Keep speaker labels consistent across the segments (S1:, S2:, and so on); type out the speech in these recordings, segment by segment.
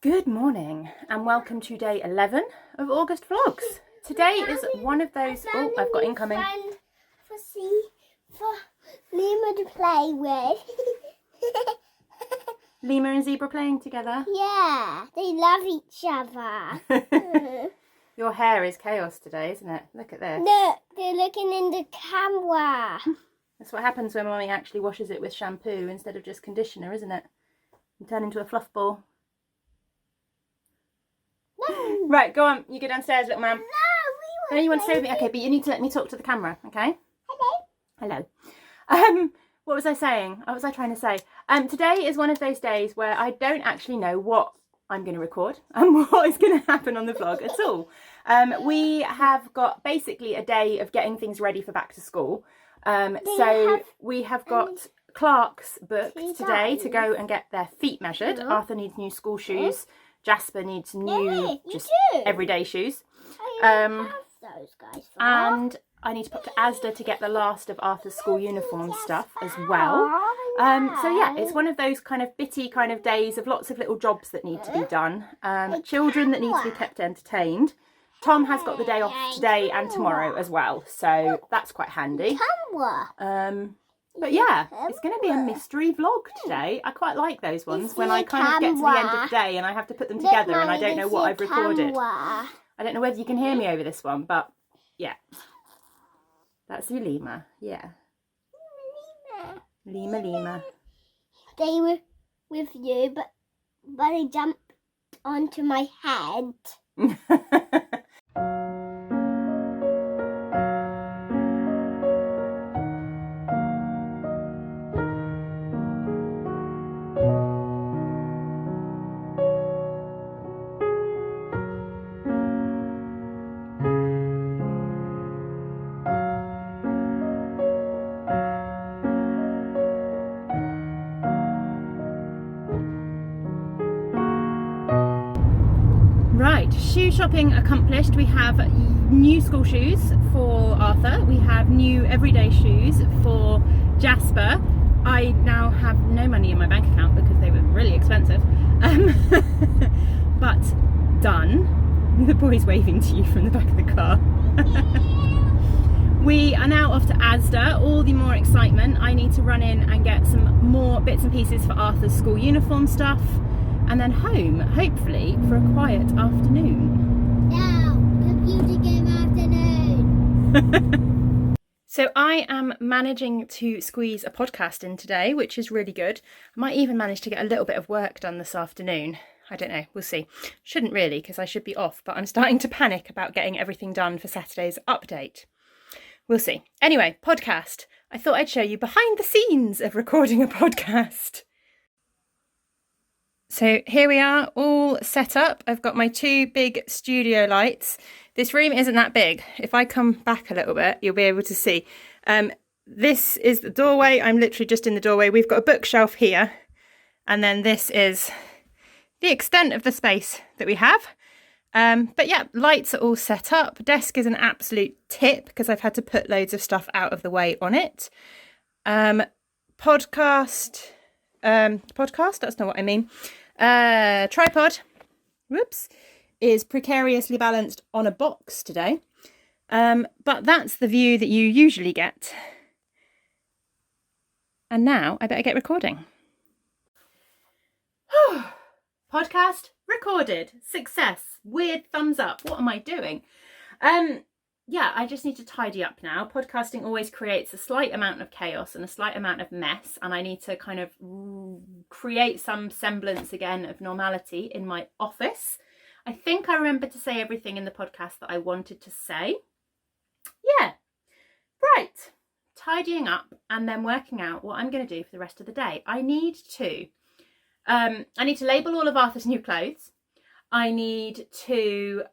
S1: Good morning and welcome to day 11 of August vlogs. Today is one of those... Oh, I've got incoming.
S2: For Lima to play with.
S1: Lima and Zebra playing together?
S2: Yeah, they love each other.
S1: Your hair is chaos today, isn't it? Look at this.
S2: Look, they're looking in the camera.
S1: That's what happens when Mummy actually washes it with shampoo instead of just conditioner, isn't it? You turn into a fluff ball.
S2: No.
S1: Right, go on. You go downstairs, little man.
S2: No,
S1: You want to stay with me? Okay, but you need to let me talk to the camera, okay?
S2: Hello.
S1: Hello. What was I saying? What was I trying to say? Today is one of those days where I don't actually know what I'm going to record and what is going to happen on the vlog at all. We have got basically a day of getting things ready for back to school. So we have got Clark's booked today to go and get their feet measured. Arthur needs new school shoes. Jasper needs new just everyday shoes.
S2: Those guys
S1: and I need to pop to Asda to get the last of Arthur's school uniform stuff as well. So yeah, it's one of those kind of bitty kind of days of lots of little jobs that need to be done. Children that need to be kept entertained. Tom has got the day off today and tomorrow as well, so that's quite handy. But yeah, it's going to be a mystery vlog today. I quite like those ones when I kind of get to the end of the day and I have to put them together and I don't know what I've recorded. I don't know whether you can hear me over this one, but yeah. That's you, Lima. Yeah. Lima.
S2: They were with you, but they jumped onto my head.
S1: Right, shoe shopping accomplished. We have new school shoes for Arthur. We have new everyday shoes for Jasper. I now have no money in my bank account because they were really expensive. But done. The boy's waving to you from the back of the car. We are now off to Asda. All the more excitement. I need to run in and get some more bits and pieces for Arthur's school uniform stuff. And then home, hopefully, for a quiet afternoon.
S2: Now, computer game afternoon.
S1: So I am managing to squeeze a podcast in today, which is really good. I might even manage to get a little bit of work done this afternoon. I don't know, we'll see. Shouldn't really, because I should be off, but I'm starting to panic about getting everything done for Saturday's update. We'll see. Anyway, podcast. I thought I'd show you behind the scenes of recording a podcast. So here we are, all set up. I've got my two big studio lights. This room isn't that big. If I come back a little bit, you'll be able to see. This is the doorway. I'm literally just in the doorway. We've got a bookshelf here. And then this is the extent of the space that we have. But yeah, lights are all set up. Desk is an absolute tip because I've had to put loads of stuff out of the way on it. Podcast, that's not what I mean. Tripod, whoops, is precariously balanced on a box today. But that's the view that you usually get. And now I better get recording. Podcast recorded. Success. Weird thumbs up. What am I doing? Yeah, I just need to tidy up now. Podcasting always creates a slight amount of chaos and a slight amount of mess, and I need to kind of create some semblance again of normality in my office. I think I remembered to say everything in the podcast that I wanted to say. Yeah, right. Tidying up and then working out what I'm going to do for the rest of the day. I need to label all of Arthur's new clothes. I need to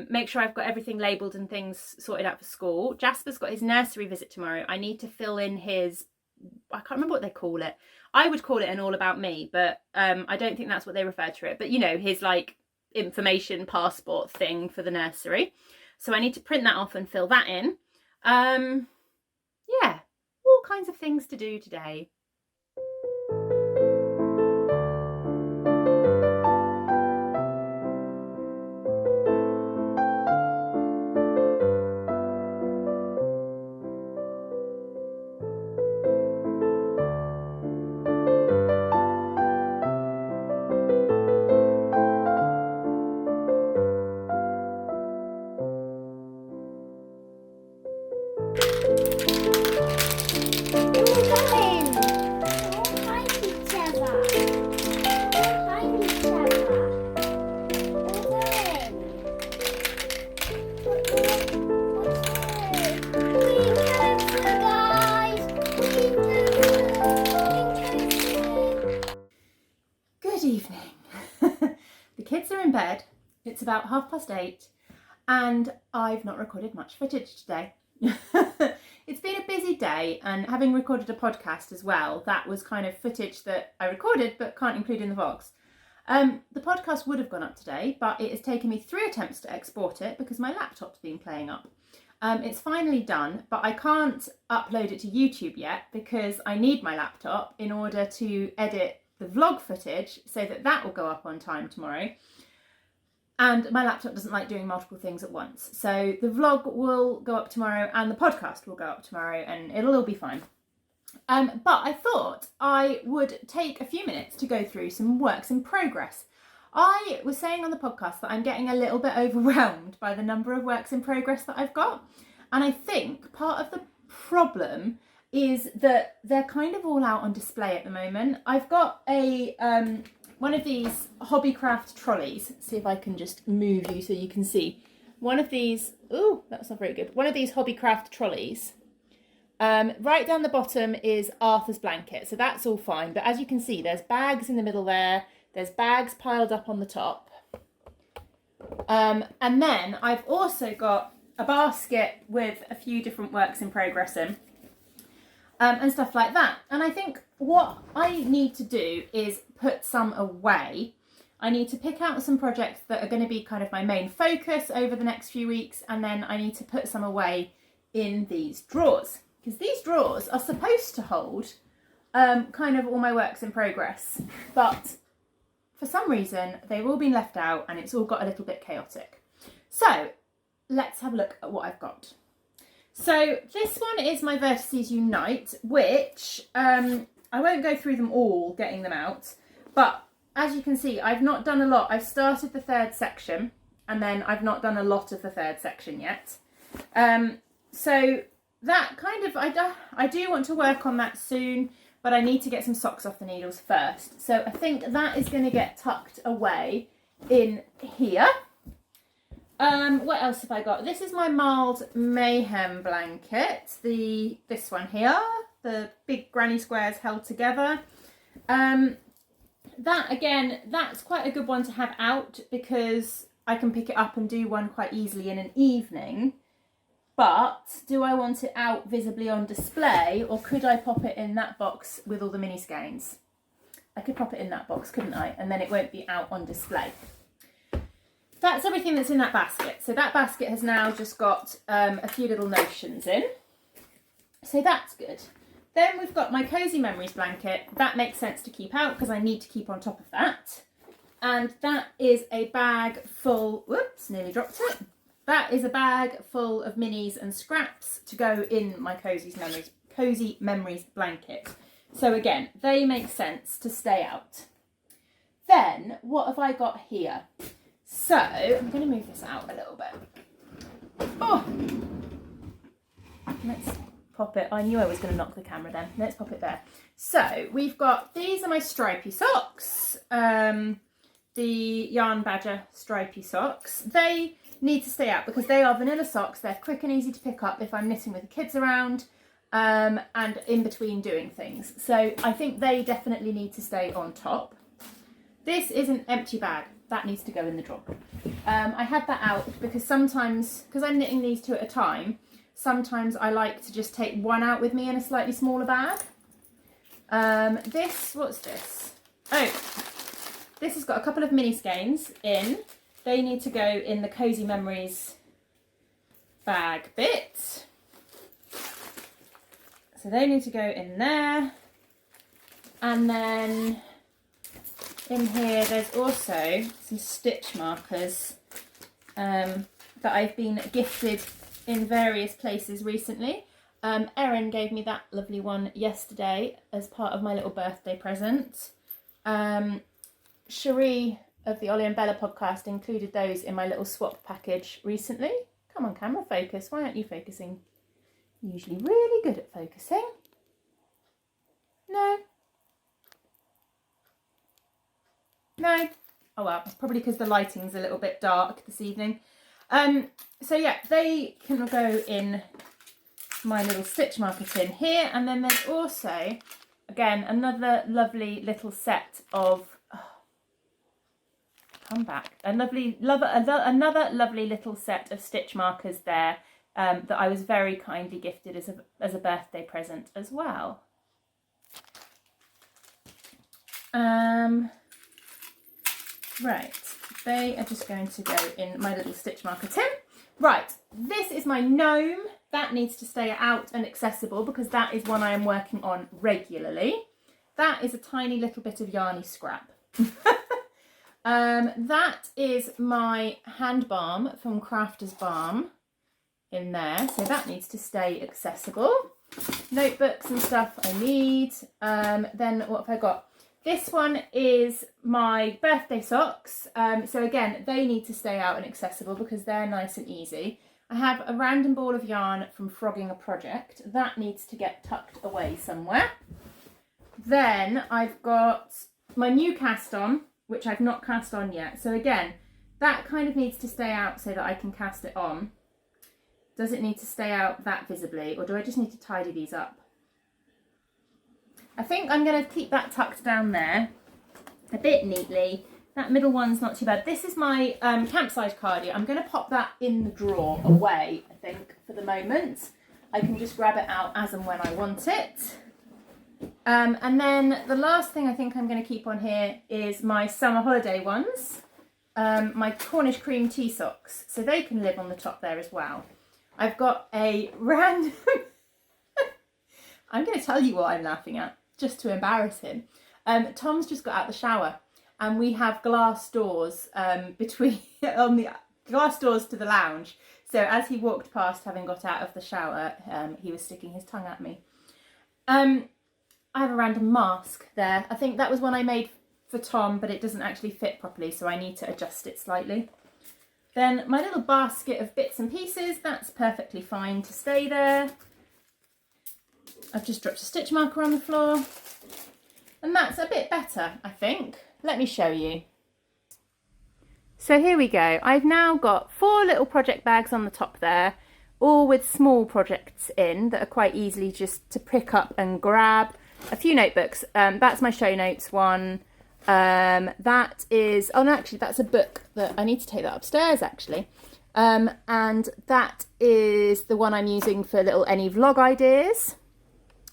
S1: make sure I've got everything labelled and things sorted out for school. Jasper's got his nursery visit tomorrow. I need to fill in his, I can't remember what they call it. I would call it an all about me, but I don't think that's what they refer to it. But you know, his like information passport thing for the nursery. So I need to print that off and fill that in. Yeah, all kinds of things to do today. about 8:30 and I've not recorded much footage today. It's been a busy day, and having recorded a podcast as well, that was kind of footage that I recorded but can't include in the vlogs. The podcast would have gone up today, but it has taken me 3 attempts to export it because my laptop's been playing up. It's finally done, but I can't upload it to YouTube yet because I need my laptop in order to edit the vlog footage so that that will go up on time tomorrow. And my laptop doesn't like doing multiple things at once. So the vlog will go up tomorrow and the podcast will go up tomorrow, and it'll all be fine. But I thought I would take a few minutes to go through some works in progress. I was saying on the podcast that I'm getting a little bit overwhelmed by the number of works in progress that I've got. And I think part of the problem is that they're kind of all out on display at the moment. I've got a one of these Hobbycraft trolleys. See if I can just move you so you can see. One of these, oh, that's not very good. One of these Hobbycraft trolleys. Right down the bottom is Arthur's blanket, so that's all fine. But as you can see, there's bags in the middle there. There's bags piled up on the top. And then I've also got a basket with a few different works in progress in. And stuff like that. And I think what I need to do is put some away. I need to pick out some projects that are going to be kind of my main focus over the next few weeks, and then I need to put some away in these drawers, because these drawers are supposed to hold kind of all my works in progress, but for some reason they've all been left out and it's all got a little bit chaotic. So let's have a look at what I've got. So this one is my Vertices Unite, which I won't go through them all getting them out, but as you can see, I've not done a lot. I've started the 3rd section and then I've not done a lot of the 3rd section yet. So that kind of, I do want to work on that soon, but I need to get some socks off the needles first. So I think that is going to get tucked away in here. What else have I got? This is my Mild Mayhem blanket. This one here, the big granny squares held together. That again, that's quite a good one to have out because I can pick it up and do one quite easily in an evening. But do I want it out visibly on display, or could I pop it in that box with all the mini skeins? I could pop it in that box, couldn't I? And then it won't be out on display. That's everything that's in that basket. So that basket has now just got a few little notions in. So that's good. Then we've got my Cozy Memories blanket. That makes sense to keep out because I need to keep on top of that. And that is a bag full, whoops, nearly dropped it. That is a bag full of minis and scraps to go in my Cozy Memories blanket. So again, they make sense to stay out. Then what have I got here? So I'm going to move this out a little bit. Oh, let's pop it. I knew I was going to knock the camera down. Let's pop it there. So we've got, these are my stripy socks. The Yarn Badger stripy socks. They need to stay out because they are vanilla socks. They're quick and easy to pick up if I'm knitting with the kids around and in between doing things. So I think they definitely need to stay on top. This is an empty bag. That needs to go in the drawer. I had that out because sometimes, because I'm knitting these 2 at a time, sometimes I like to just take one out with me in a slightly smaller bag. What's this? Oh, this has got a couple of mini skeins in. They need to go in the Cozy Memories bag bit. So they need to go in there. And then in here there's also some stitch markers that I've been gifted in various places recently. Erin gave me that lovely one yesterday as part of my little birthday present. Cherie of the Ollie and Bella podcast included those in my little swap package recently. Come on, camera, focus. Why aren't you focusing? You're usually really good at focusing. No. No. Oh well, it's probably because the lighting's a little bit dark this evening. So yeah, they can go in my little stitch marker tin here, and then there's also, again, another lovely little set of, come back. Another lovely little set of stitch markers there that I was very kindly gifted as a birthday present as well. Right, they are just going to go in my little stitch marker tin. Right, this is my gnome. That needs to stay out and accessible because that is one I am working on regularly. That is a tiny little bit of yarny scrap. That is my hand balm from Crafter's Balm in there, so that needs to stay accessible. Notebooks and stuff I need. Then what have I got? This one is my birthday socks. So again, they need to stay out and accessible because they're nice and easy. I have a random ball of yarn from Frogging a Project. That needs to get tucked away somewhere. Then I've got my new cast on, which I've not cast on yet. So again, that kind of needs to stay out so that I can cast it on. Does it need to stay out that visibly, or do I just need to tidy these up? I think I'm going to keep that tucked down there a bit neatly. That middle one's not too bad. This is my campsite cardigan. I'm going to pop that in the drawer away, I think, for the moment. I can just grab it out as and when I want it. And then the last thing I think I'm going to keep on here is my summer holiday ones. My Cornish cream tea socks. So they can live on the top there as well. I've got a random... I'm going to tell you what I'm laughing at, just to embarrass him. Tom's just got out the shower and we have glass doors on the glass doors to the lounge. So as he walked past, having got out of the shower, he was sticking his tongue at me. I have a random mask there. I think that was one I made for Tom, but it doesn't actually fit properly, so I need to adjust it slightly. Then my little basket of bits and pieces, that's perfectly fine to stay there. I've just dropped a stitch marker on the floor. And that's a bit better, I think. Let me show you. So here we go. I've now got 4 little project bags on the top there, all with small projects in that are quite easily just to pick up and grab. A few notebooks. That's my show notes one. That is, oh no, actually that's a book that I need to take that upstairs actually. And that is the one I'm using for little any vlog ideas.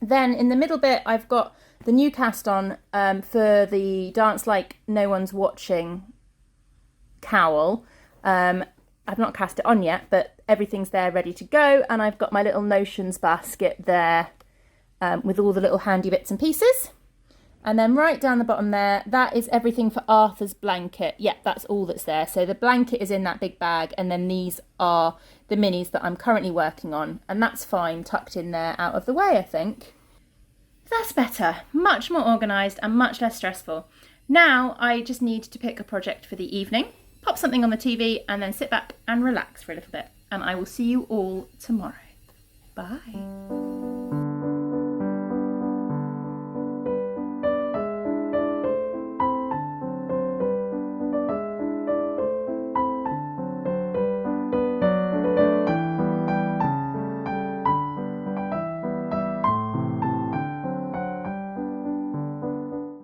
S1: Then in the middle bit I've got the new cast on for the Dance Like No One's Watching cowl. I've not cast it on yet, but everything's there ready to go, and I've got my little notions basket there with all the little handy bits and pieces. And then right down the bottom there, that is everything for Arthur's blanket. Yeah, that's all that's there. So the blanket is in that big bag, and then these are the minis that I'm currently working on, and that's fine tucked in there out of the way, I think. That's better, much more organised and much less stressful. Now I just need to pick a project for the evening, pop something on the TV, and then sit back and relax for a little bit. And I will see you all tomorrow. Bye.